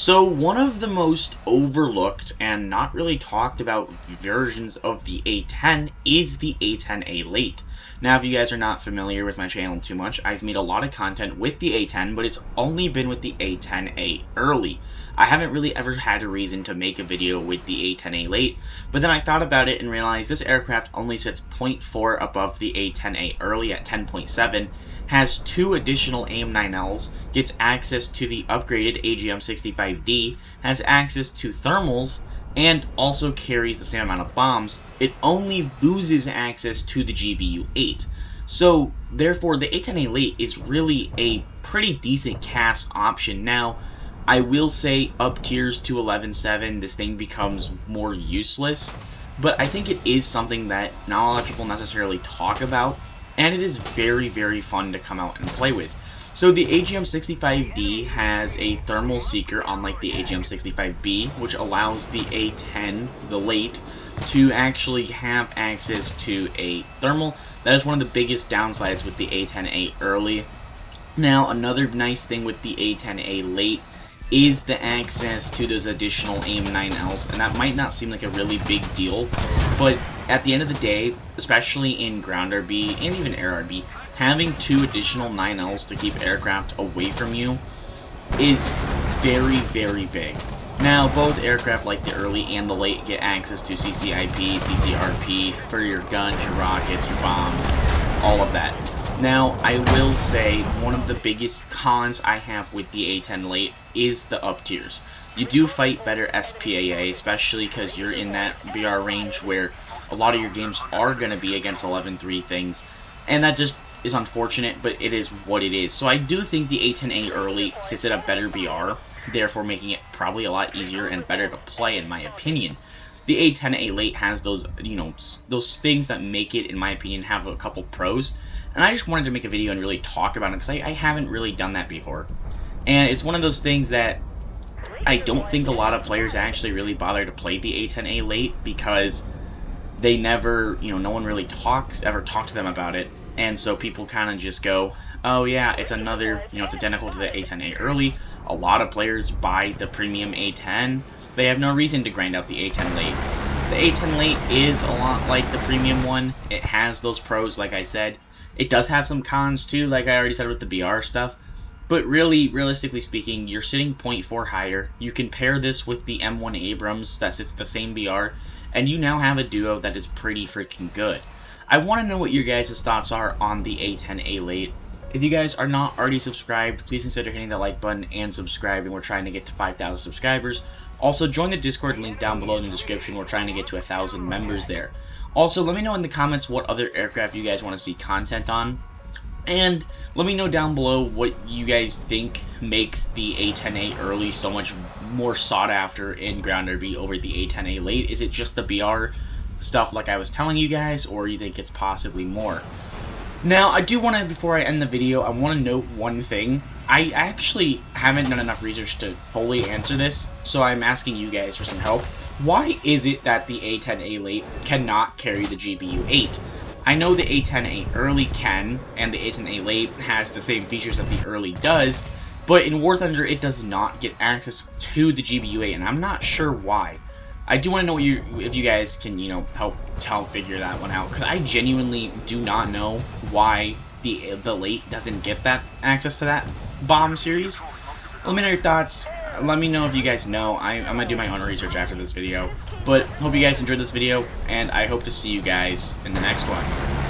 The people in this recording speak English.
So one of the most overlooked and not really talked about versions of the A10 is the A10A late. Now, if you guys are not familiar with my channel too much, I've made a lot of content with the A10, but it's only been with the A10A early. I haven't really ever had a reason to make a video with the A10A late, but then I thought about it and realized this aircraft only sits 0.4 above the A10A early at 10.7, has 2 additional AIM-9Ls, gets access to the upgraded AGM-65D, has access to thermals, and also carries the same amount of bombs. It only loses access to the GBU-8. So, therefore, the A-10A late is really a pretty decent cast option. Now, I will say up tiers to 11.7, this thing becomes more useless, but I think it is something that not a lot of people necessarily talk about, and it is very, very fun to come out and play with. So the AGM-65D has a thermal seeker, unlike the AGM-65B, which allows the A10, the late, to actually have access to a thermal. That is one of the biggest downsides with the A10A early. Now, another nice thing with the A10A late is the access to those additional AIM-9Ls, and that might not seem like a really big deal, but at the end of the day, especially in ground RB and even air RB, having 2 additional 9Ls to keep aircraft away from you is very, very big. Now, both aircraft like the early and the late get access to CCIP, CCRP for your guns, your rockets, your bombs, all of that. Now, I will say one of the biggest cons I have with the A10 late is the up tiers. You do fight better SPAA, especially because you're in that BR range where a lot of your games are going to be against 11.3 things, and that just is unfortunate, but it is what it is. So I do think the A10A early sits at a better BR, therefore making it probably a lot easier and better to play in my opinion. The A10A late has those, those things that make it, in my opinion, have a couple pros, and I just wanted to make a video and really talk about it because I haven't really done that before. And it's one of those things that I don't think a lot of players actually really bother to play the A10A late because they never, no one really ever talks to them about it, and so people kind of just go, oh yeah, it's another, it's identical to the A10A early. A lot of players buy the premium A10. They have no reason to grind out the A10 late. The A10 late is a lot like the premium one. It has those pros, like I said. It does have some cons too, like I already said with the BR stuff. But really, realistically speaking, you're sitting 0.4 higher. You can pair this with the M1 Abrams that sits the same BR, and you now have a duo that is pretty freaking good. I want to know what your guys' thoughts are on the A10A late. If you guys are not already subscribed, please consider hitting the like button and subscribing. We're trying to get to 5,000 subscribers. Also, join the Discord link down below in the description. We're trying to get to 1,000 members there. Also, let me know in the comments what other aircraft you guys want to see content on. And let me know down below what you guys think makes the A10A early so much more sought after in ground RB over the A10A late. Is it just the BR stuff like I was telling you guys, or you think it's possibly more? Now, I do want to, before I end the video, I want to note one thing. I actually haven't done enough research to fully answer this, so I'm asking you guys for some help. Why is it that the A10A late cannot carry the GBU-8? I know the A10A early can, and the A10A late has the same features that the early does, but in War Thunder it does not get access to the GBU-8, and I'm not sure why. I do want to know if you guys can, help figure that one out, because I genuinely do not know why the late doesn't get that access to that bomb series. Let me know your thoughts. Let me know if you guys know. I'm going to do my own research after this video. But hope you guys enjoyed this video, and I hope to see you guys in the next one.